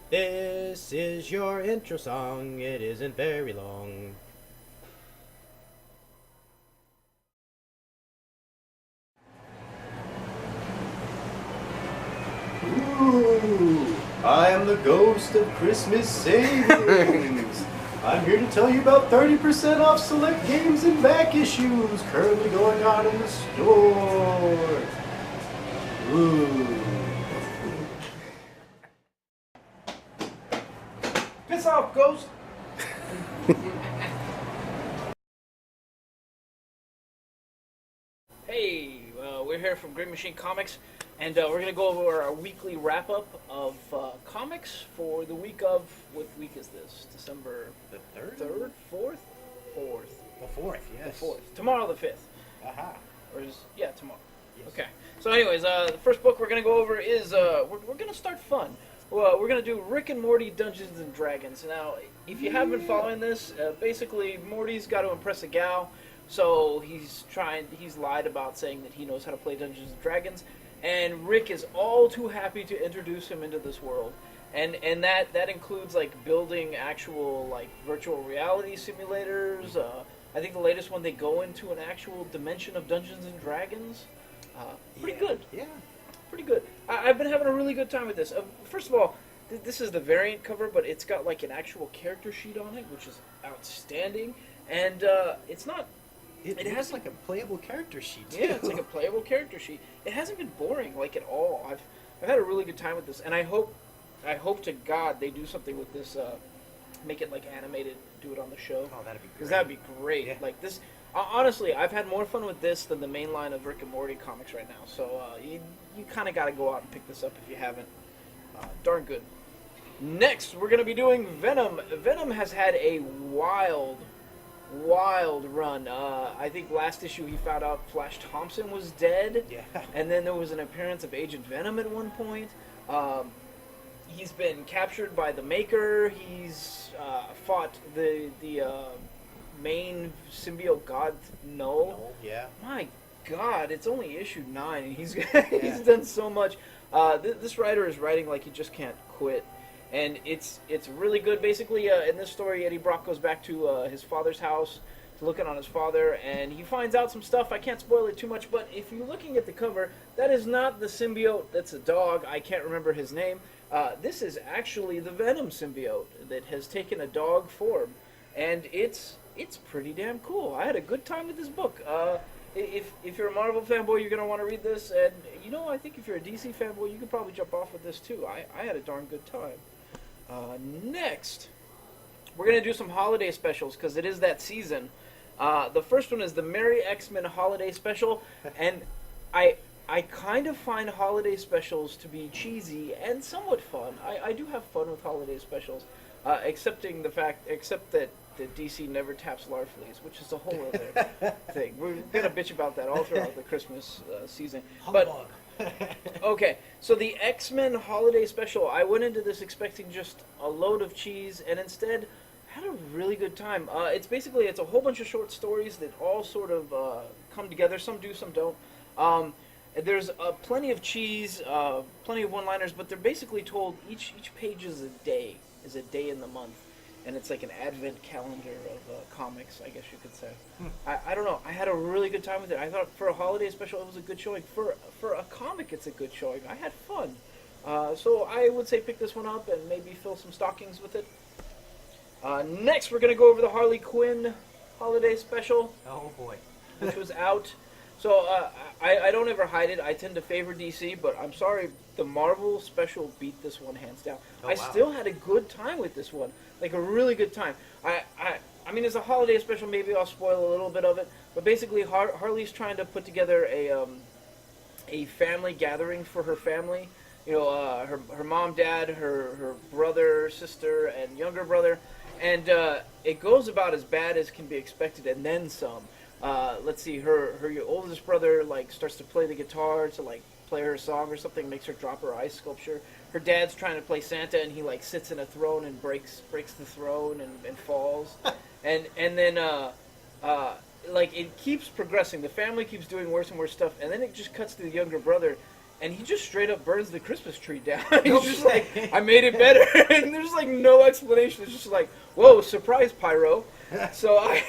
This is your intro song. It isn't very long. Ooh, I am the ghost of Christmas savings. I'm here to tell you about 30% off select games and back issues currently going on in the store. Ooh. Piss off, ghost! Hey, we're here from Green Machine Comics, and we're going to go over our weekly wrap up of comics for the week of. What week is this? December The third? 3rd? 4th? 4th. The fourth, yes. The 4th. Tomorrow, the 5th. Aha. Or is. Yeah, tomorrow. Yes. Okay. So, anyways, the first book we're going to go over is. We're going to start fun. Well, we're going to do Rick and Morty Dungeons and Dragons. Now, if you have been following this, basically, Morty's got to impress a gal. So he's lied about saying that he knows how to play Dungeons and Dragons, and Rick is all too happy to introduce him into this world, and that includes like building actual like virtual reality simulators. I think the latest one they go into an actual dimension of Dungeons and Dragons. Pretty good, Yeah. pretty good. I've been having a really good time with this. First of all, this is the variant cover, but it's got like an actual character sheet on it, which is outstanding, and it's not. It has like a playable character sheet, too. Yeah, it's like a playable character sheet. It hasn't been boring like at all. I've had a really good time with this, and I hope to God they do something with this. Make it like animated, do it on the show. Oh, that'd be great. Because that'd be great. Yeah. Like this, honestly, I've had more fun with this than the main line of Rick and Morty comics right now. So you kind of got to go out and pick this up if you haven't. Darn good. Next, we're gonna be doing Venom. Venom has had a wild run. I think last issue he found out Flash Thompson was dead. Yeah. And then there was an appearance of Agent Venom at one point. He's been captured by the Maker. He's fought the main symbiote god Null. No, yeah. My God, it's only issue 9, and he's Yeah. he's done so much. This writer is writing like he just can't quit, and it's really good. Basically, in this story, Eddie Brock goes back to his father's house to look in on his father, and he finds out some stuff. I can't spoil it too much, but if you're looking at the cover, that is not the symbiote. That's a dog. I can't remember his name. This is actually the Venom symbiote that has taken a dog form, and it's pretty damn cool. I had a good time with this book. If you're a Marvel fanboy, you're gonna want to read this, and I think if you're a DC fanboy, you could probably jump off with this too. I had a darn good time. Next, we're gonna do some holiday specials because it is that season. The first one is the Merry X-Men Holiday Special, and I kind of find holiday specials to be cheesy and somewhat fun. I do have fun with holiday specials, except that DC never taps Larfleeze, which is a whole other thing. We're gonna bitch about that all throughout the Christmas season. But okay, so the X-Men Holiday Special, I went into this expecting just a load of cheese, and instead had a really good time. It's a whole bunch of short stories that all sort of come together. Some do, some don't. There's plenty of cheese, plenty of one-liners, but they're basically told each page is a day in the month, and it's like an advent calendar of comics, I guess you could say. I don't know. I had a really good time with it. I thought for a holiday special it was a good showing. For a comic, it's a good showing. I had fun. So I would say pick this one up and maybe fill some stockings with it. Next, we're going to go over the Harley Quinn holiday special, Oh, boy. which was out. So I don't ever hide it. I tend to favor DC, but I'm sorry, the Marvel special beat this one hands down. Oh, I wow. still had a good time with this one, like a really good time. I mean, as a holiday special, maybe I'll spoil a little bit of it, but basically Harley's trying to put together a family gathering for her family. Her mom, dad, her brother, sister, and younger brother, and it goes about as bad as can be expected, and then some. Let's see, her oldest brother like starts to play the guitar to like play her a song or something, makes her drop her ice sculpture. Her dad's trying to play Santa, and he like sits in a throne and breaks the throne and falls, and then like it keeps progressing. The family keeps doing worse and worse stuff, and then it just cuts to the younger brother. and he just straight up burns the Christmas tree down. No He's just way. like, I made it better, and there's like no explanation. It's just like, whoa, surprise, pyro. So I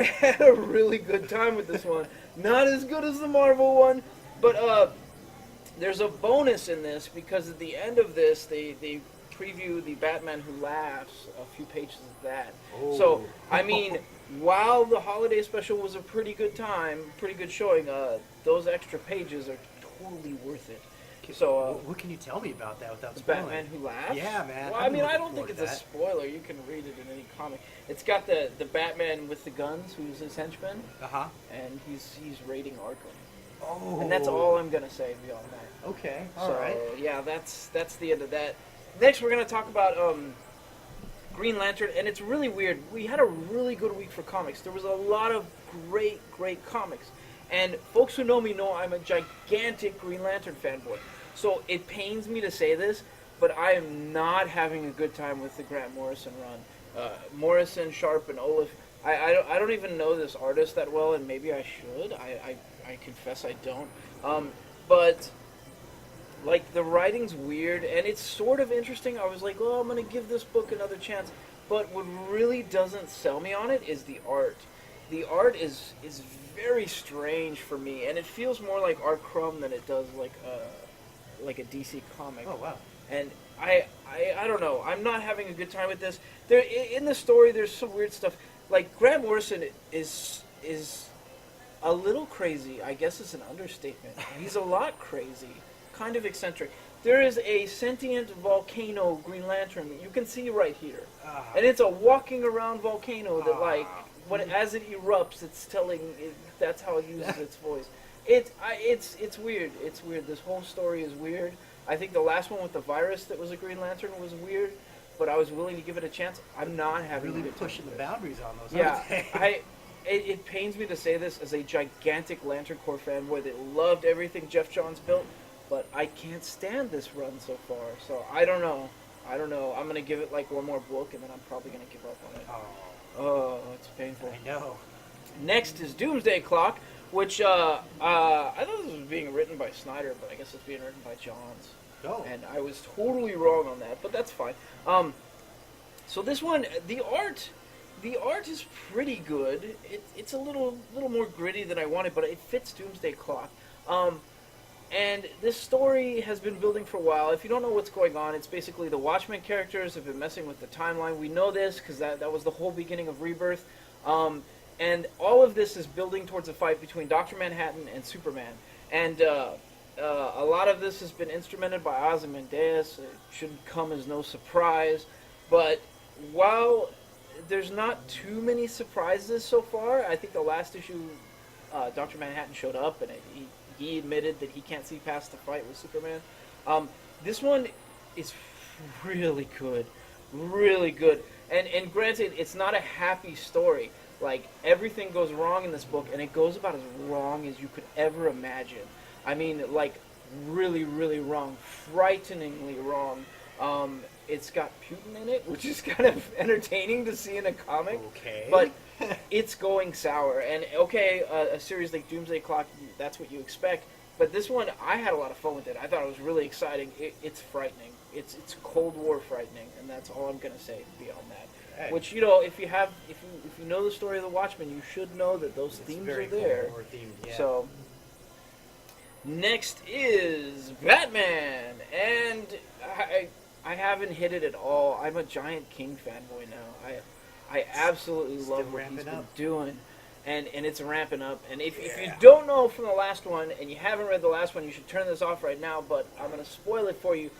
had a really good time with this one. Not as good as the Marvel one, but there's a bonus in this because at the end of this, they preview the Batman Who Laughs, a few pages of that. Oh. So, I mean, while the holiday special was a pretty good time, pretty good showing, those extra pages are totally worth it. So, what can you tell me about that without the spoiling? Batman Who Laughs? Yeah, man. Well, I've I been mean, I looking don't think forward it's to a that. spoiler. You can read it in any comic. It's got the Batman with the guns, who's his henchman, Uh-huh. and he's raiding Arkham. Oh. And that's all I'm gonna say beyond that. Okay. So All right. yeah, that's the end of that. Next, we're gonna talk about Green Lantern, and it's really weird. We had a really good week for comics. There was a lot of great comics, and folks who know me know I'm a gigantic Green Lantern fanboy. So it pains me to say this, but I am not having a good time with the Grant Morrison run. Morrison, Sharp, and Olaf. I don't even know this artist that well, and maybe I should. I confess I don't. But like the writing's weird, and it's sort of interesting. I was like, oh, I'm gonna give this book another chance. But what really doesn't sell me on it is the art. The art is very strange for me, and it feels more like Art Crumb than it does like a DC comic. Oh, wow. And I don't know. I'm not having a good time with this. There in the story, there's some weird stuff. Like Grant Morrison is a little crazy. I guess it's an understatement. He's a lot crazy, kind of eccentric. There is a sentient volcano Green Lantern that you can see right here, and it's a walking around volcano that like as it erupts, it's telling it, that's how it uses its voice. It's weird. It's weird. This whole story is weird. I think the last one with the virus that was a Green Lantern was weird, but I was willing to give it a chance. I'm not having Really a good pushing time the with it. boundaries on those. Yeah, aren't they? it pains me to say this as a gigantic Lantern Corps fanboy that loved everything Jeff Johns built, but I can't stand this run so far. So I don't know. I'm gonna give it like one more book, and then I'm probably gonna give up on it. Oh, it's painful. I know. Next is Doomsday Clock, which I thought this was being written by Snyder, but I guess it's being written by Johns. Oh. And I was totally wrong on that, but that's fine. So this one, the art is pretty good. It's a little more gritty than I wanted, but it fits Doomsday Clock. And this story has been building for a while. If you don't know what's going on, it's basically the Watchmen characters have been messing with the timeline. We know this because that was the whole beginning of Rebirth. And all of this is building towards a fight between Dr. Manhattan and Superman. And a lot of this has been instrumented by Ozymandias. It shouldn't come as no surprise. But while there's not too many surprises so far, I think the last issue, Dr. Manhattan showed up, and he admitted that he can't see past the fight with Superman. This one is really good. Really good. And granted, it's not a happy story. Like, everything goes wrong in this book, and it goes about as wrong as you could ever imagine. I mean, like, really, really wrong. Frighteningly wrong. It's got Putin in it, which is kind of entertaining to see in a comic. Okay. But it's going sour. And, okay, a series like Doomsday Clock, that's what you expect. But this one, I had a lot of fun with it. I thought it was really exciting. It's frightening. It's Cold War frightening, and that's all I'm going to say beyond that. Hey. Which, you know, if you know the story of the Watchmen, you should know that those themes very are there. Cold War themed, yeah. So, next is Batman, and I haven't hit it at all. I'm a giant King fanboy now. I absolutely Still love what he's ramping been up. doing, and it's ramping up. And if you Yeah. don't know from the last one, and you haven't read the last one, you should turn this off right now. But I'm going to spoil it for you.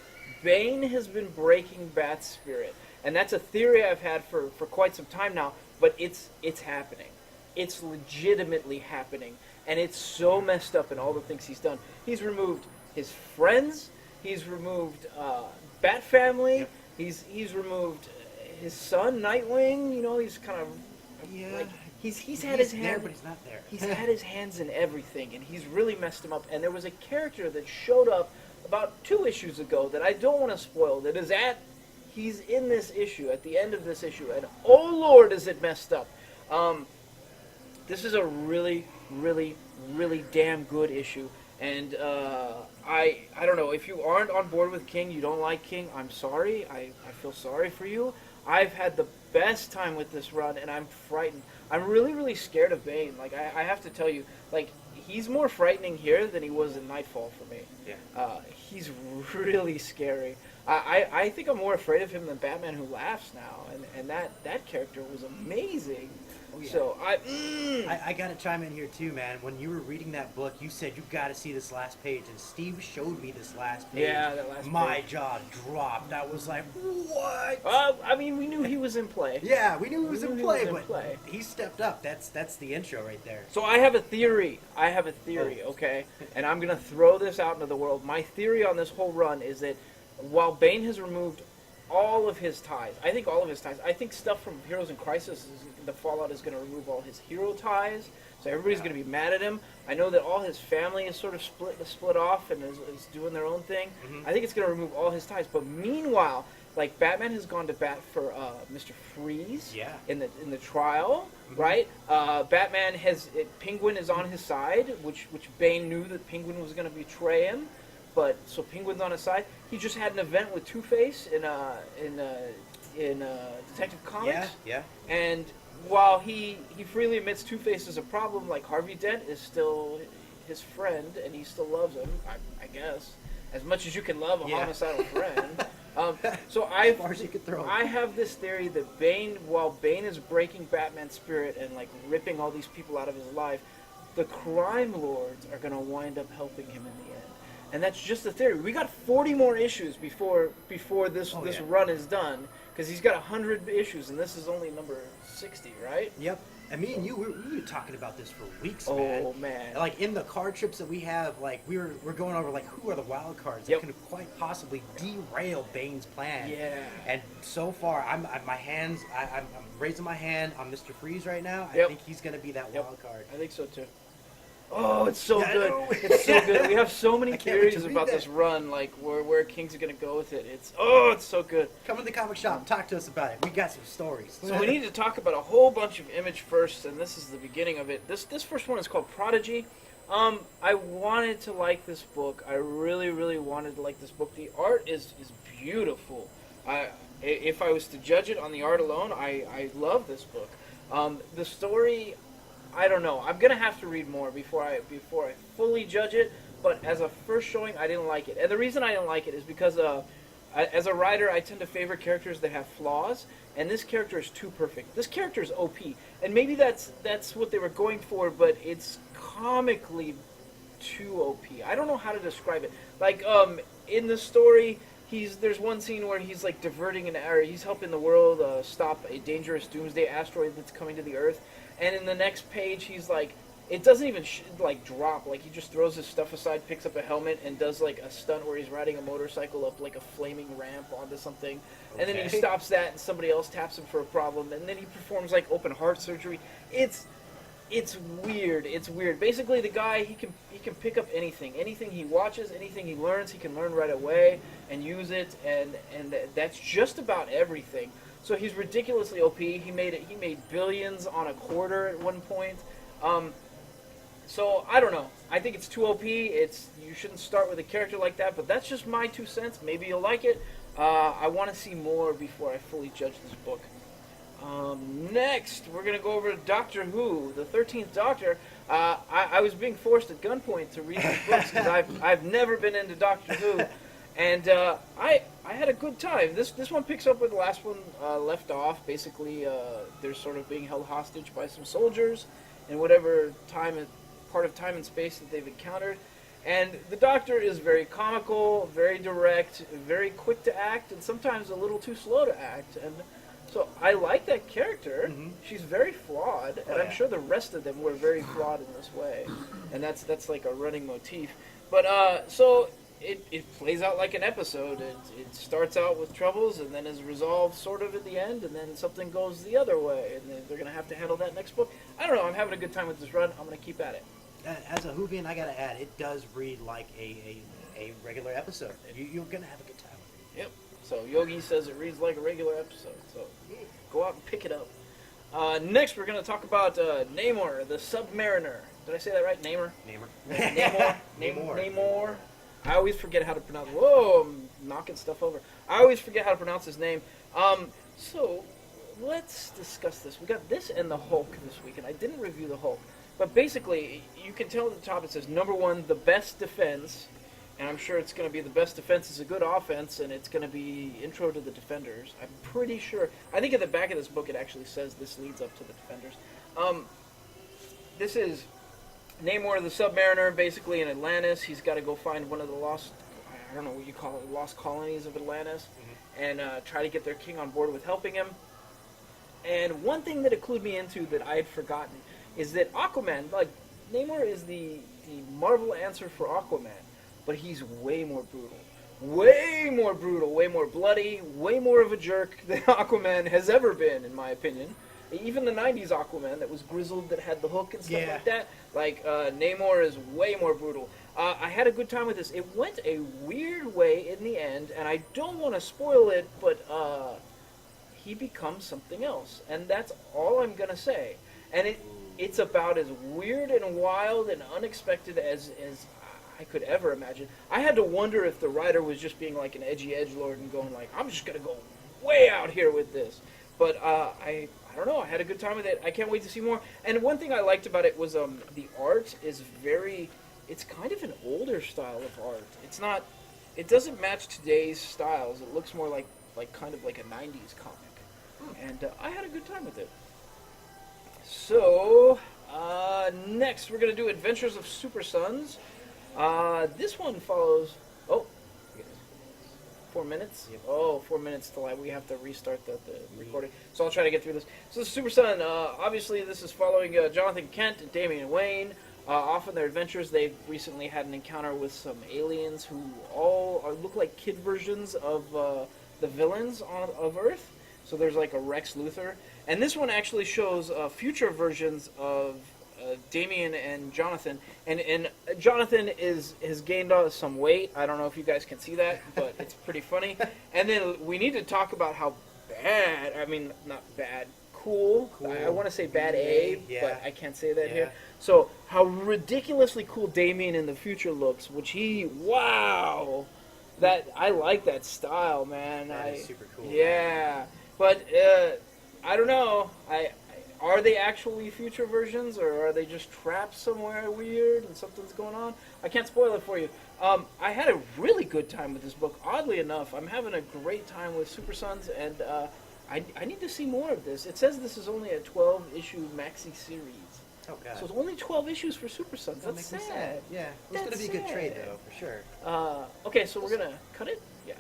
Bane has been breaking Bat's spirit. And that's a theory I've had for quite some time now, but it's happening. It's legitimately happening. And it's so messed up in all the things he's done. He's removed his friends, he's removed Bat Family, Yep. he's removed his son, Nightwing, you know, he's kind of Yeah. like he's had his there, hand but he's not there. He's had his hands in everything, and he's really messed him up. And there was a character that showed up about 2 issues ago that I don't want to spoil. He's in this issue, at the end of this issue, and oh Lord, is it messed up. This is a really, really, really damn good issue. And I don't know, if you aren't on board with King, you don't like King, I'm sorry. I feel sorry for you. I've had the best time with this run, and I'm frightened. I'm really, really scared of Bane. Like, I have to tell you, like, he's more frightening here than he was in Nightfall for me. Yeah. He's really scary. I think I'm more afraid of him than Batman Who Laughs now, and that character was amazing. Oh, yeah. So I gotta chime in here too, man. When you were reading that book, you said you gotta see this last page, and Steve showed me this last page. Yeah, that last My page. jaw dropped. I was like, what? I mean, we knew he was in play. Yeah, we knew he was We in knew he play, was in but play. he stepped up. That's the intro right there. So I have a theory. Oh. Okay? And I'm going to throw this out into the world. My theory on this whole run is that while Bane has removed all of his ties, I think all of his ties, I think stuff from Heroes in Crisis, the Fallout is going to remove all his hero ties, so everybody's going to be mad at him. I know that all his family is sort of split off and is doing their own thing. Mhm. I think it's going to remove all his ties. But meanwhile, like, Batman has gone to bat for Mr. Freeze Yeah. in the trial, Mhm. right? Batman has Penguin is on his side, which Bane knew that Penguin was going to betray him, but so Penguin's on his side. He just had an event with Two-Face in Detective Comics, Yeah. and while he freely admits Two-Face is a problem, like, Harvey Dent is still his friend and he still loves him, I guess, as much as you can love a Yeah. homicidal friend. So As far as you could throw. I have this theory that Bane, while Bane is breaking Batman's spirit and, like, ripping all these people out of his life, the crime lords are going to wind up helping him in the end. And that's just a theory. We got 40 more issues before this Oh, this yeah. run is done, because he's got 100 issues, and this is only number 60, right? Yep. And me and you, we were talking about this for weeks, Oh, man. man. Like in the card trips that we have, like we're going over like who are the wild cards Yep. that could quite possibly derail Bane's plan. Yeah. And so far, I'm raising my hand on Mr. Freeze right now. I Yep. think he's gonna be that Yep. wild card. I think so too. Oh, it's so Yeah, I good. know. It's so good. We have so many I can't wait to theories read about that. this run, like where King's gonna go with it. It's so good. Come to the comic shop and talk to us about it. We got some stories. So we need to talk about a whole bunch of Image first, and this is the beginning of it. This first one is called Prodigy. I wanted to like this book. I really, really wanted to like this book. The art is beautiful. If I was to judge it on the art alone, I love this book. The story, I don't know. I'm gonna have to read more before I fully judge it. But as a first showing, I didn't like it, and the reason I didn't like it is because as a writer, I tend to favor characters that have flaws, and this character is too perfect. This character is OP, and maybe that's what they were going for, but it's comically too OP. I don't know how to describe it. Like, in the story, there's one scene where he's like diverting an area. He's helping the world stop a dangerous doomsday asteroid that's coming to the Earth, and in the next page, he's like, it doesn't even drop. Like, he just throws his stuff aside, picks up a helmet, and does like a stunt where he's riding a motorcycle up like a flaming ramp onto something, and then he Okay. stops that, and somebody else taps him for a problem, and then he performs like open heart surgery. It's weird. It's weird. Basically, the guy, he can pick up anything he watches, anything he learns, he can learn right away and use it, and that's just about everything. So he's ridiculously OP. He made billions on a quarter at one point. So I don't know. I think it's too OP. You shouldn't start with a character like that. But that's just my 2 cents. Maybe you'll like it. I want to see more before I fully judge this book. Next, we're gonna go over to Doctor Who, the 13th Doctor. I was being forced at gunpoint to read these books because I've never been into Doctor Who, and I had a good time. This one picks up where the last one left off. Basically, they're sort of being held hostage by some soldiers in whatever part of time and space that they've encountered. And the Doctor is very comical, very direct, very quick to act, and sometimes a little too slow to act. And so I like that character. Mhm. She's very flawed, and Oh, I'm yeah. sure the rest of them were very flawed in this way. And that's like a running motif. But so it plays out like an episode. It starts out with troubles and then is resolved sort of at the end, and then something goes the other way, and then they're going to have to handle that next book. I don't know. I'm having a good time with this run. I'm going to keep at it. As a Whovian, I gotta add, it does read like a regular episode. You're gonna have a good time with it. Yep. So Yogi says it reads like a regular episode. So go out and pick it up. Next, we're going to talk about Namor, the Submariner. Did I say that right? Namor. Namor. Namor. I always forget how to pronounce. Whoa, I'm knocking stuff over. I always forget how to pronounce his name. So let's discuss this. We got this and the Hulk this week, and I didn't review the Hulk, but basically, you can tell at the top it says number one, the best defense, and I'm sure it's going to be the best defense is a good offense, and it's going to be intro to the Defenders. I'm pretty sure. I think at the back of this book it actually says this leads up to the Defenders. This is Namor the Submariner, basically in Atlantis. He's got to go find one of the lost, I don't know what you call it, lost colonies of Atlantis, and try to get their king on board with helping him. And one thing that it clued me into that I had forgotten is that Aquaman, like, Namor is the Marvel answer for Aquaman, but he's way more brutal. Way more brutal, way more bloody, way more of a jerk than Aquaman has ever been, in my opinion. Even the 90s Aquaman that was grizzled, that had the hook and stuff like that, like, Namor is way more brutal. I had a good time with this. It went a weird way in the end, and I don't want to spoil it, but he becomes something else. And that's all I'm going to say. And it's about as weird and wild and unexpected as I could ever imagine. I had to wonder if the writer was just being like an edgy edgelord and going like, I'm just going to go way out here with this. But I don't know. I had a good time with it. I can't wait to see more. And one thing I liked about it was the art is very... It's kind of an older style of art. It's not... It doesn't match today's styles. It looks more like kind of like a 90s comic. And I had a good time with it. So, next we're going to do Adventures of Super Sons. This one follows... Oh, 4 minutes? Yep. Oh, 4 minutes till we have to restart the recording. So I'll try to get through this. So the Super Son, obviously this is following Jonathan Kent and Damian Wayne. Off on their adventures, they've recently had an encounter with some aliens who look like kid versions of the villains of Earth. So there's like a Rex Luthor. And this one actually shows future versions of Damian and Jonathan. And Jonathan has gained some weight. I don't know if you guys can see that, but it's pretty funny. And then we need to talk about how bad, I mean, not bad, cool. I want to say bad A, but I can't say that here. So how ridiculously cool Damian in the future looks, which wow. That I like that style, man. That is super cool. Yeah. But I don't know. Are they actually future versions, or are they just trapped somewhere weird and something's going on? I can't spoil it for you. I had a really good time with this book. Oddly enough, I'm having a great time with Super Sons, and I need to see more of this. It says this is only a 12-issue maxi series. Oh, God. So it's only 12 issues for Super Sons. That That's makes me sad. Yeah. It's going to be a good trade, though, for sure. Okay, so we're going to cut it? Yeah.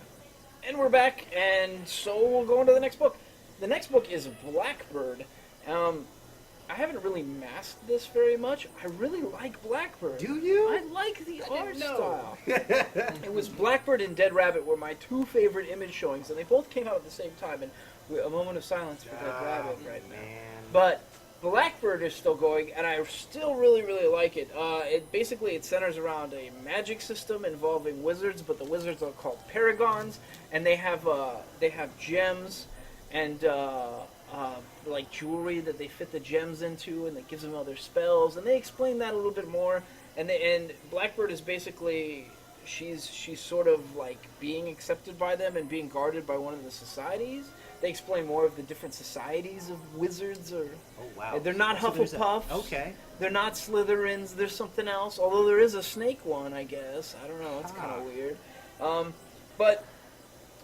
And we're back, and so we'll go into the next book. The next book is Blackbird. I haven't really masked this very much. I really like Blackbird. Do you? I like the art style. It was Blackbird and Dead Rabbit were my two favorite image showings, and they both came out at the same time. And a moment of silence for Dead Rabbit right now. But Blackbird is still going, and I still really, really like it. It centers around a magic system involving wizards, but the wizards are called paragons, and they have gems and like jewelry that they fit the gems into, and that gives them other spells. And they explain that a little bit more. And Blackbird is basically she's sort of like being accepted by them and being guarded by one of the societies. They explain more of the different societies of wizards. Or they're not Hufflepuffs. Okay. They're not Slytherins. There's something else. Although there is a snake one, I guess. I don't know. It's kind of weird. But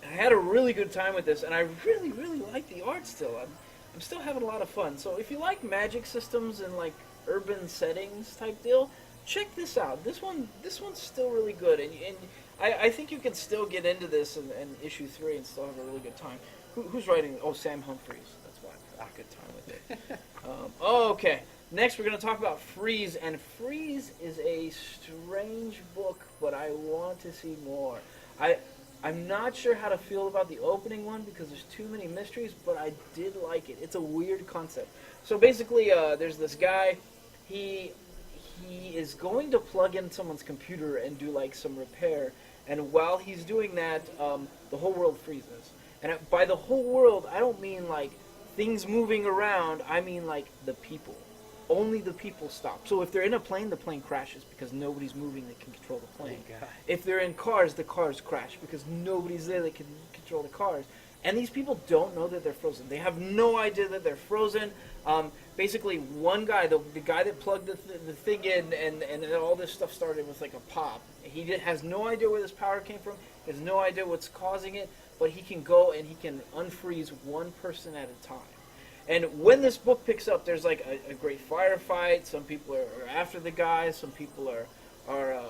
I had a really good time with this, and I really, really like the art still. I'm still having a lot of fun. So if you like magic systems and like urban settings type deal, check this out. This one's still really good, and I think you can still get into this in issue 3 and still have a really good time. Who's writing? Oh, Sam Humphries. That's why I had a good time with it. Okay. Next, we're going to talk about Freeze, and Freeze is a strange book, but I want to see more. I'm not sure how to feel about the opening one because there's too many mysteries, but I did like it. It's a weird concept. So basically, there's this guy. He is going to plug in someone's computer and do like some repair, and while he's doing that, the whole world freezes. And by the whole world, I don't mean like things moving around. I mean like the people. only the people stop. So if they're in a plane, the plane crashes because nobody's moving that can control the plane. Oh, God. If they're in cars, the cars crash because nobody's there that can control the cars. And these people don't know that they're frozen. They have no idea that they're frozen. Basically, one guy, the guy that plugged the thing in, and all this stuff started with like a pop. Has no idea where this power came from. He has no idea what's causing it. But he can go and he can unfreeze one person at a time. And when this book picks up, there's like a great firefight. Some people are after the guy. Some people are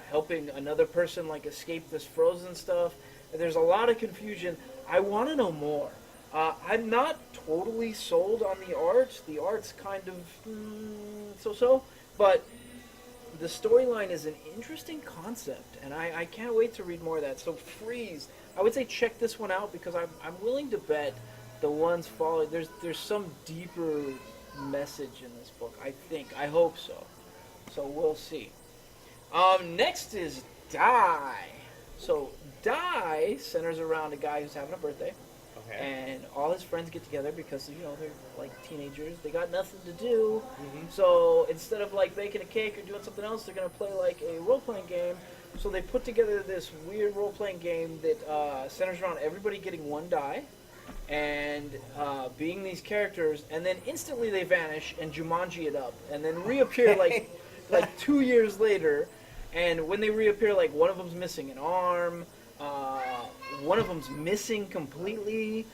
helping another person like escape this frozen stuff. There's a lot of confusion. I want to know more. I'm not totally sold on the art. The art's kind of so-so, but the storyline is an interesting concept, and I can't wait to read more of that. So Freeze, I would say check this one out because I'm willing to bet the ones following. There's some deeper message in this book. I hope so. So we'll see. Next is Die. So Die centers around a guy who's having a birthday. Okay. And all his friends get together because, they're like teenagers. They got nothing to do. Mm-hmm. So instead of like baking a cake or doing something else, they're going to play like a role-playing game. So they put together this weird role-playing game that centers around everybody getting one die and being these characters. And then instantly they vanish and Jumanji it up. And then reappear like 2 years later. And when they reappear, like one of them's missing an arm. One of them's missing completely.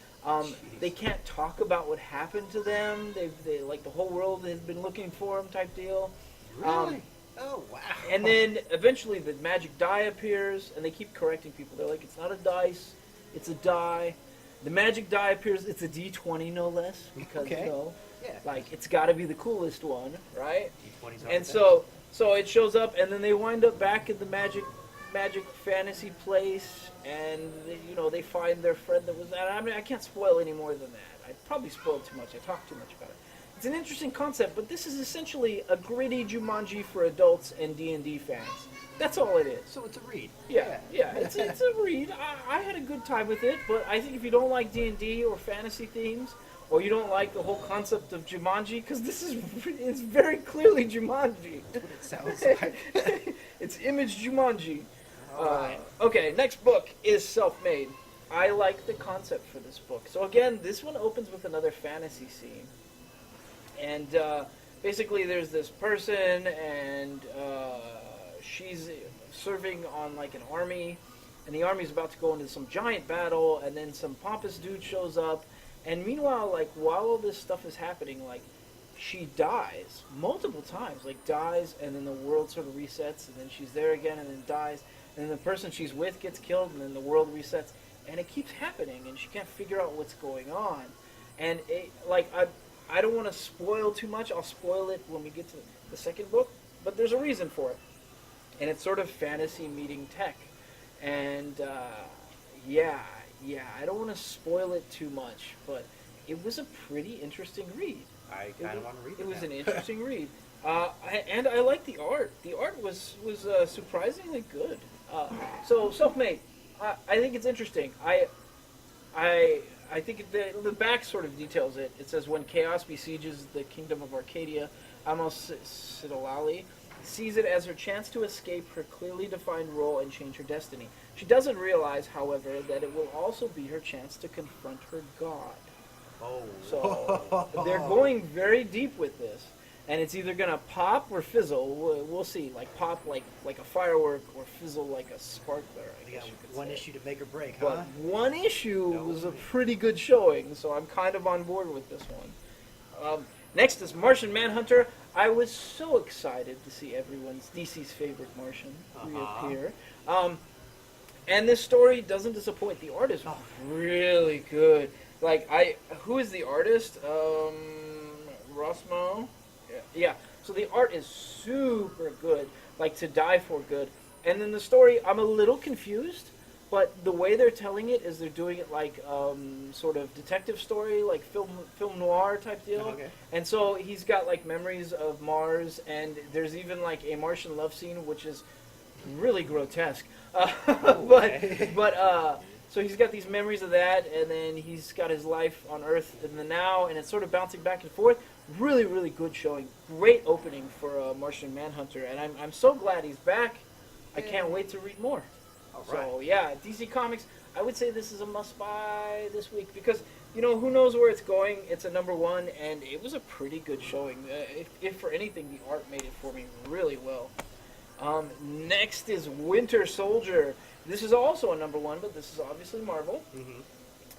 They can't talk about what happened to them. They like the whole world has been looking for them type deal. Really? Oh, wow. And then eventually the magic die appears, and they keep correcting people. They're like, it's not a dice, it's a die. The magic die appears, it's a D20 no less, because Okay. Yeah. like it's got to be the coolest one, right? D20's And always so it shows up, and then they wind up back in the magic fantasy place, and they find their friend that was that. I mean, I can't spoil any more than that. I probably spoiled too much. I talked too much about it. It's an interesting concept, but this is essentially a gritty Jumanji for adults and D&D fans. That's all it is. So it's a read. Yeah. It's a read. I had a good time with it, but I think if you don't like D&D or fantasy themes, or you don't like the whole concept of Jumanji, because it's very clearly Jumanji. That's what it sounds like. It's Image Jumanji. Alright. Okay, next book is Self-Made. I like the concept for this book. So again, this one opens with another fantasy scene. And basically there's this person, and she's serving on like an army, and the army's about to go into some giant battle, and then some pompous dude shows up, and meanwhile, like, while all this stuff is happening, like, she dies multiple times, like dies, and then the world sort of resets, and then she's there again, and then dies, and then the person she's with gets killed, and then the world resets, and it keeps happening, and she can't figure out what's going on. And I don't want to spoil too much. I'll spoil it when we get to the second book, but there's a reason for it, and it's sort of fantasy meeting tech, and I don't want to spoil it too much, but it was a pretty interesting read. I kind of want to read it. It was now. an interesting read. And I like the art. The art was surprisingly good. So Self-Made, I think it's interesting. I think the back sort of details it. It says, when chaos besieges the kingdom of Arcadia, Amos Sidolali sees it as her chance to escape her clearly defined role and change her destiny. She doesn't realize, however, that it will also be her chance to confront her god. Oh. So they're going very deep with this, and it's either gonna pop or fizzle. We'll see. Like pop like a firework, or fizzle like a sparkler. I They guess got you could one say. issue to make or break, But huh? one issue No. was a pretty good showing, so I'm kind of on board with this one. Next is Martian Manhunter. I was so excited to see everyone's DC's favorite Martian reappear. And this story doesn't disappoint. The art is really good. Like, who is the artist? Rosmo? Yeah. So the art is super good. Like, to die for good. And then the story, I'm a little confused, but the way they're telling it is they're doing it like sort of detective story, like film noir type deal. Okay. And so he's got like memories of Mars, and there's even like a Martian love scene, which is really grotesque. So he's got these memories of that, and then he's got his life on Earth in the now, and it's sort of bouncing back and forth. really, really good showing. Great opening for Martian Manhunter, and I'm so glad he's back. I can't wait to read more. All So right. yeah, DC Comics. I would say this is a must-buy this week because who knows where it's going. It's a #1, and it was a pretty good showing. If for anything, the art made it for me really well. Next is Winter Soldier. This is also a #1, but this is obviously Marvel,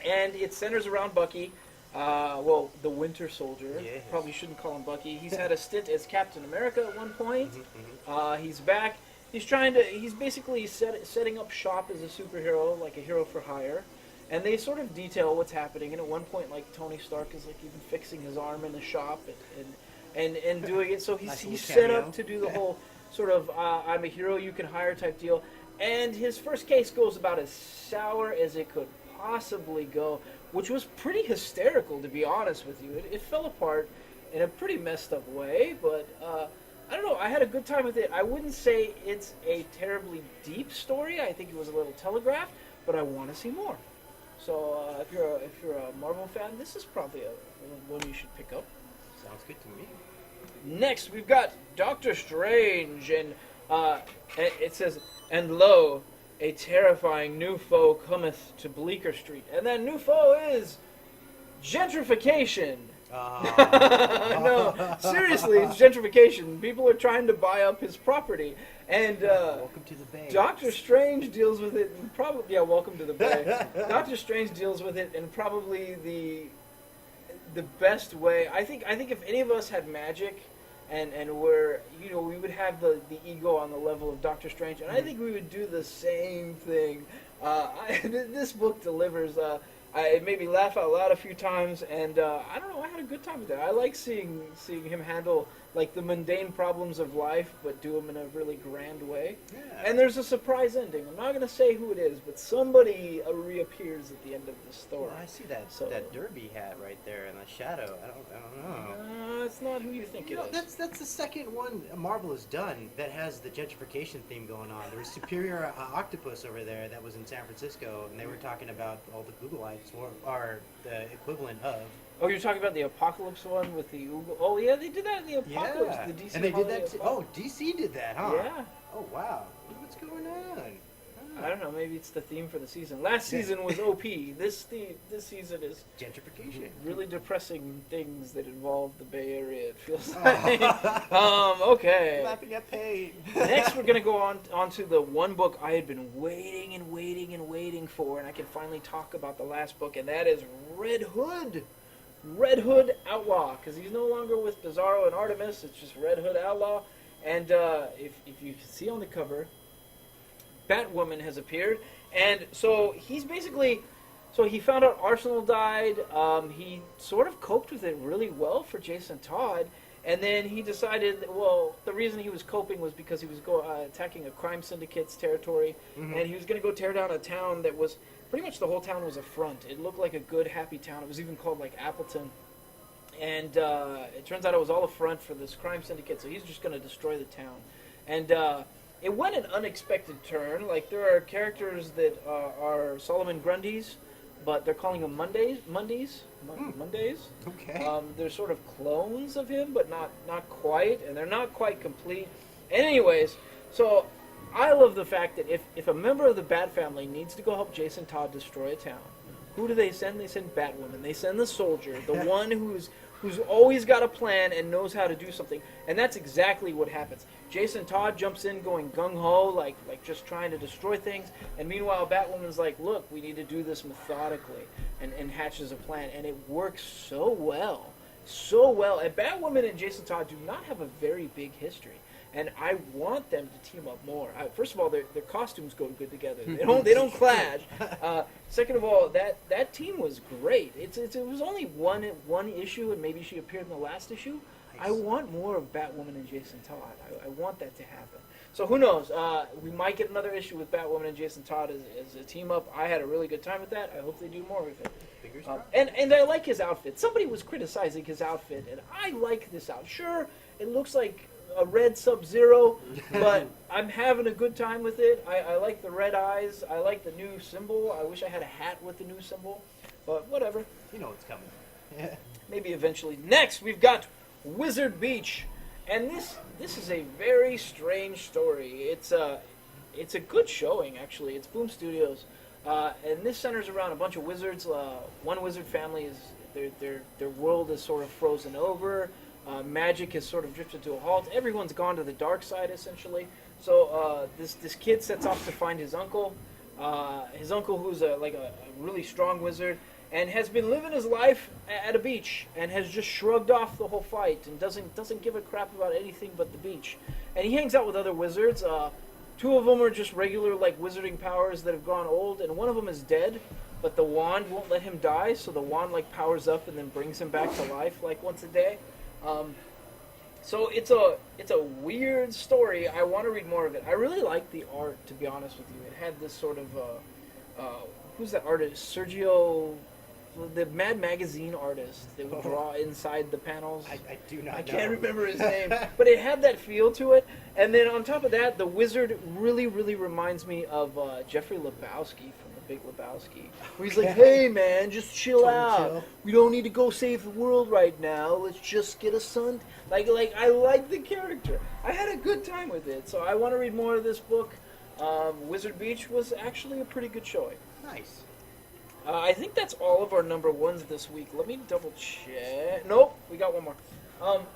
and it centers around Bucky. Well, the Winter Soldier. Yes. Probably shouldn't call him Bucky. He's had a stint as Captain America at one point. He's back. He's basically setting up shop as a superhero, like a hero for hire. And they sort of detail what's happening. And at one point, like, Tony Stark is like even fixing his arm in the shop and doing it. So Nice he's little set up cameo. to do the whole sort of I'm a hero you can hire type deal. And his first case goes about as sour as it could possibly go, which was pretty hysterical, to be honest with you. It fell apart in a pretty messed up way, but I don't know. I had a good time with it. I wouldn't say it's a terribly deep story. I think it was a little telegraphed, but I want to see more. So if you're a Marvel fan, this is probably one you should pick up. Sounds good to me. Next, we've got Doctor Strange, and it says, "And lo, a terrifying new foe cometh to Bleecker Street." And that new foe is gentrification. No, seriously, it's gentrification. People are trying to buy up his property, and Welcome to the Bay. Doctor Strange deals with it, and probably welcome to the Bay. Doctor Strange deals with it in probably the best way. I think if any of us had magic, and were we would have the ego on the level of Doctor Strange, and I think we would do the same thing. This book delivers. It made me laugh out loud a few times, and I don't know. I had a good time with it. I like seeing him handle like the mundane problems of life, but do them in a really grand way. Yeah. And there's a surprise ending. I'm not going to say who it is, but somebody reappears at the end of the story. Well, I see that So- that derby hat right there in the shadow. I don't know. It's not who you think it is. That's the second one Marvel has done that has the gentrification theme going on. There was Superior Octopus over there that was in San Francisco, and they were talking about all the Googleites are the equivalent of. Oh, you're talking about the Apocalypse one with the Oogle? Oh, yeah, they did that in the Apocalypse. Yeah, The DC and they did holiday that too. Apocalypse. Oh, DC did that, huh? Yeah. Oh wow, what's going on? I don't know. Maybe it's the theme for the season. Last season was OP. This season is Gentrification. really depressing things that involve the Bay Area. It feels like. Okay. Laughing at pain. Next, we're gonna go on to the one book I had been waiting for, and I can finally talk about the last book, and that is Red Hood. Red Hood Outlaw, because he's no longer with Bizarro and Artemis. It's just Red Hood Outlaw, and if you see on the cover, Batwoman has appeared, and so he's basically. So he found out Arsenal died. He sort of coped with it really well for Jason Todd, and then he decided, well, the reason he was coping was because he was attacking a crime syndicate's territory, and he was going to go tear down a town that was pretty much the whole town was a front. It looked like a good, happy town. It was even called like Appleton, and it turns out it was all a front for this crime syndicate. So he's just going to destroy the town, and it went an unexpected turn. Like there are characters that are Solomon Grundys, but they're calling them Mondays. Mondays. Okay. They're sort of clones of him, but not quite, and they're not quite complete. Anyways, so I love the fact that if a member of the Bat family needs to go help Jason Todd destroy a town, who do they send? They send Batwoman. They send the soldier, the one who's always got a plan and knows how to do something, and that's exactly what happens. Jason Todd jumps in going gung-ho, like just trying to destroy things, and meanwhile Batwoman's like, look, we need to do this methodically, and hatches a plan, and it works so well. And Batwoman and Jason Todd do not have a very big history, and I want them to team up more. First of all, their costumes go good together. They don't clash. Second of all, that team was great. It was only one issue, and maybe she appeared in the last issue. I want more of Batwoman and Jason Todd. I want that to happen. So who knows? We might get another issue with Batwoman and Jason Todd as a team up. I had a really good time with that. I hope they do more with it. Fingers crossed. And I like his outfit. Somebody was criticizing his outfit, and I like this outfit. Sure, it looks like a red Sub-Zero, but I'm having a good time with it. I like the red eyes. I like the new symbol. I wish I had a hat with the new symbol, but whatever. You know what's coming. Maybe eventually. Next, we've got Wizard Beach, and this is a very strange story. It's a good showing actually. It's Boom Studios, and this centers around a bunch of wizards. One wizard family is their world is sort of frozen over. Magic has sort of drifted to a halt. Everyone's gone to the dark side essentially. So this kid sets off to find his uncle. His uncle, who's a really strong wizard, and has been living his life at a beach, and has just shrugged off the whole fight, and doesn't give a crap about anything but the beach. And he hangs out with other wizards. Two of them are just regular wizarding powers that have gone old, and one of them is dead, but the wand won't let him die, so the wand powers up and then brings him back to life once a day. So it's a weird story. I want to read more of it. I really like the art, to be honest with you. It had this sort of who's that artist? Sergio, the Mad Magazine artist that would draw inside the panels. I do not know. I can't remember his name, but it had that feel to it. And then on top of that, the wizard really reminds me of Jeffrey Lebowski from The Big Lebowski. Where he's like, hey man, just chill out. We don't need to go save the world right now. Let's just get a sun. I like the character. I had a good time with it. So I want to read more of this book. Wizard Beach was actually a pretty good showing. Nice. I think that's all of our number ones this week. Let me double check. Nope, we got one more.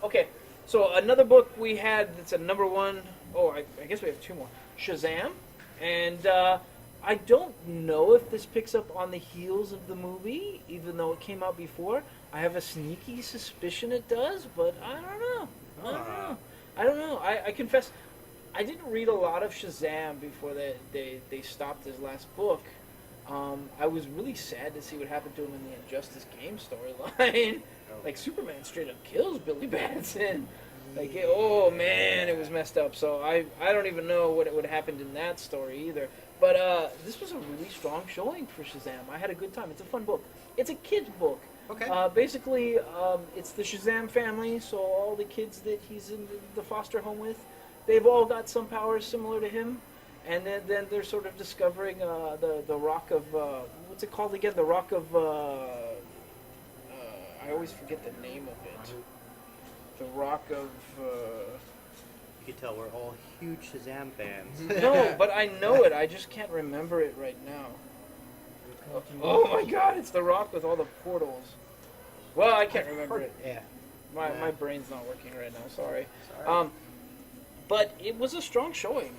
Okay, so another book we had that's a number one. Oh, I guess we have two more. Shazam. And I don't know if this picks up on the heels of the movie, even though it came out before. I have a sneaky suspicion it does, but I don't know. I confess, I didn't read a lot of Shazam before they stopped his last book. I was really sad to see what happened to him in the Injustice game storyline. Superman straight up kills Billy Batson. Oh man, it was messed up. So I don't even know what would have happened in that story either. But this was a really strong showing for Shazam. I had a good time. It's a fun book. It's a kid's book. Okay. Basically, it's the Shazam family, so all the kids that he's in the foster home with, they've all got some powers similar to him. And then they're sort of discovering the rock of what's it called again? The rock of I always forget the name of it. The rock of. You can tell we're all huge Shazam fans. No, but I know it. I just can't remember it right now. Oh my God! It's the rock with all the portals. Well, I can't remember it. Yeah. My brain's not working right now. Sorry. But it was a strong showing.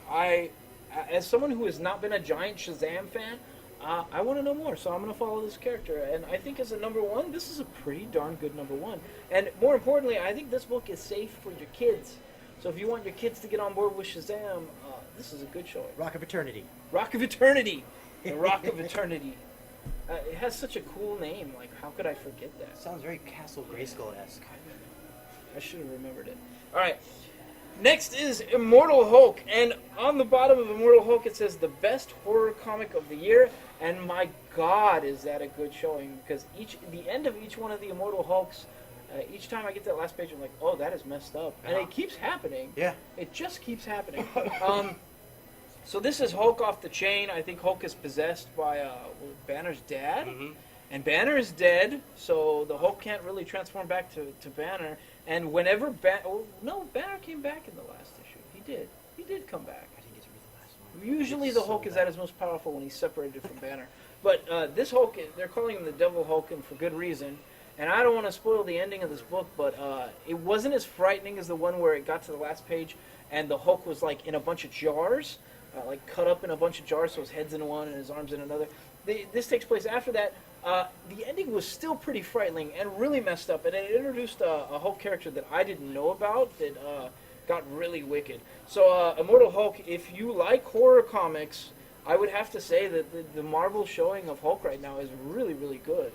As someone who has not been a giant Shazam fan, I want to know more, so I'm going to follow this character. And I think as a number one, this is a pretty darn good number one. And more importantly, I think this book is safe for your kids. So if you want your kids to get on board with Shazam, this is a good showing. Rock of Eternity. Rock of Eternity. The Rock of Eternity. It has such a cool name. How could I forget that? Sounds very Castle Grayskull-esque. I should have remembered it. All right. Next is Immortal Hulk, and on the bottom of Immortal Hulk it says the best horror comic of the year, and my God, is that a good showing, because the end of each one of the Immortal Hulks, each time I get to that last page I'm like, oh, that is messed up, and it keeps happening. Yeah. It just keeps happening. So this is Hulk off the chain. I think Hulk is possessed by Banner's dad, and Banner is dead, so the Hulk can't really transform back to Banner. And whenever Banner came back in the last issue. He did come back. I didn't get to read the last one. Usually the Hulk is at his most powerful when he's separated from Banner. But this Hulk, they're calling him the Devil Hulk, and for good reason. And I don't want to spoil the ending of this book, but it wasn't as frightening as the one where it got to the last page, and the Hulk was in a bunch of jars, cut up in a bunch of jars, so his head's in one and his arm's in another. This takes place after that. The ending was still pretty frightening and really messed up, and it introduced a Hulk character that I didn't know about that got really wicked. So, Immortal Hulk, if you like horror comics, I would have to say that the Marvel showing of Hulk right now is really, really good.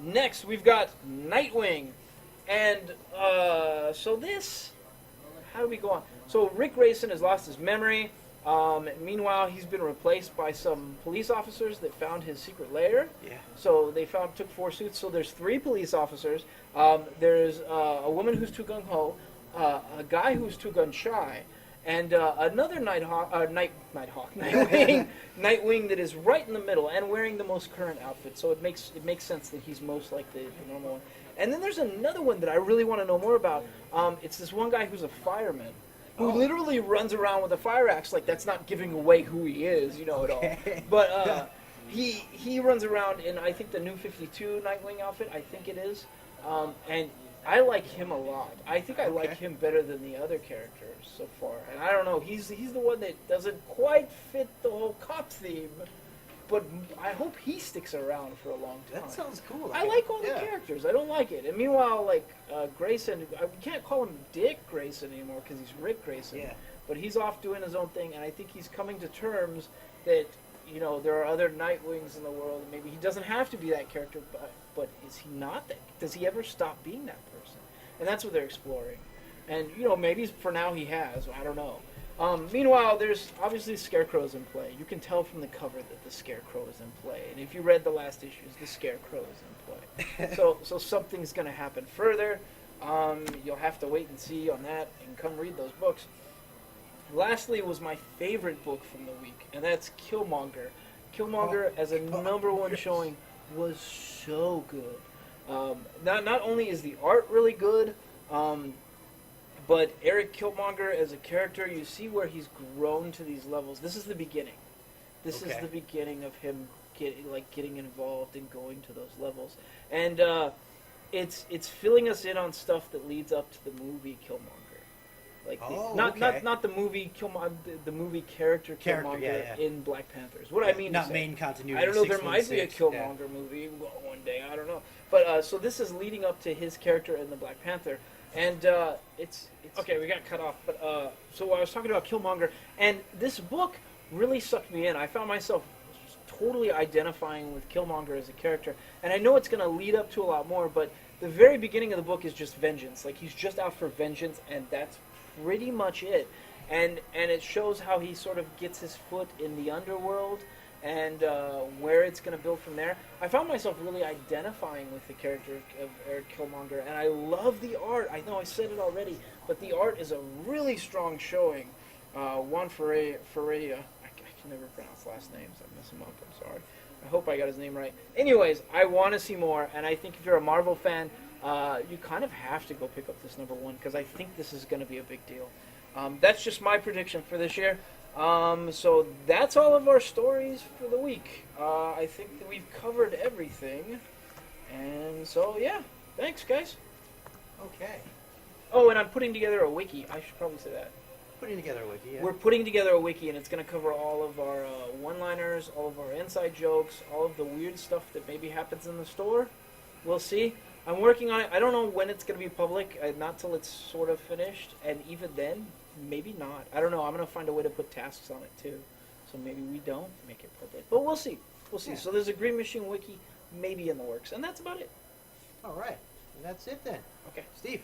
Next, we've got Nightwing, and so this, how do we go on? So Rick Grayson has lost his memory. Meanwhile, he's been replaced by some police officers that found his secret lair. Yeah. So they took 4 suits. So there's 3 police officers. There's a woman who's too gung-ho, a guy who's too gun-shy, And another Nightwing, Nightwing that is right in the middle and wearing the most current outfit. So it makes sense that he's most like the normal one. And then there's another one that I really want to know more about. It's this one guy who's a fireman who literally runs around with a fire axe. Like, that's not giving away who he is, at all. But he runs around in, I think, the New 52 Nightwing outfit. I think it is. And I like him a lot. I think I like him better than the other characters so far. And I don't know, he's the one that doesn't quite fit the whole cop theme. But I hope he sticks around for a long time. That sounds cool. I like all the characters. I don't like it. And meanwhile, like Grayson, I can't call him Dick Grayson anymore because he's Rick Grayson. Yeah. But he's off doing his own thing, and I think he's coming to terms that there are other Nightwings in the world, and maybe he doesn't have to be that character. But is he not that? Does he ever stop being that person? And that's what they're exploring. And maybe for now he has. I don't know. Meanwhile, there's obviously Scarecrow's in play. You can tell from the cover that the Scarecrow is in play. And if you read the last issues, the Scarecrow is in play. So something's going to happen further. You'll have to wait and see on that and come read those books. Lastly was my favorite book from the week, and that's Killmonger. Killmonger as a #1 showing was so good. Not only is the art really good, but Eric Killmonger as a character, you see where he's grown to these levels. This is the beginning. This is the beginning of him getting involved and going to those levels. And it's filling us in on stuff that leads up to the movie Killmonger. Like not the movie Killmonger, the movie character Killmonger in Black Panther. Is what I mean. Not main continuity. I don't know. There might be a Killmonger movie one day. I don't know. But so this is leading up to his character in the Black Panther. And it's okay. We got cut off, but so I was talking about Killmonger, and this book really sucked me in. I found myself totally identifying with Killmonger as a character, and I know it's going to lead up to a lot more. But the very beginning of the book is just vengeance. Like, he's just out for vengeance, and that's pretty much it. And it shows how he sort of gets his foot in the underworld. And where it's going to build from there. I found myself really identifying with the character of Eric Killmonger, and I love the art. I know I said it already, but the art is a really strong showing. Juan Ferreira, I can never pronounce last names. I mess him up, I'm sorry. I hope I got his name right. Anyways, I want to see more, and I think if you're a Marvel fan, you kind of have to go pick up this #1, because I think this is going to be a big deal. That's just my prediction for this year. So that's all of our stories for the week. I think that we've covered everything. And so, yeah. Thanks, guys. Okay. Oh, and I'm putting together a wiki. I should probably say that. Putting together a wiki, yeah. We're putting together a wiki, and it's going to cover all of our one-liners, all of our inside jokes, all of the weird stuff that maybe happens in the store. We'll see. I'm working on it. I don't know when it's going to be public, not till it's sort of finished. And even then, maybe not. I don't know. I'm going to find a way to put tasks on it, too. So maybe we don't make it public. But we'll see. We'll see. Yeah. So there's a Green Machine wiki maybe in the works. And that's about it. All right. And that's it then. Okay. Steve.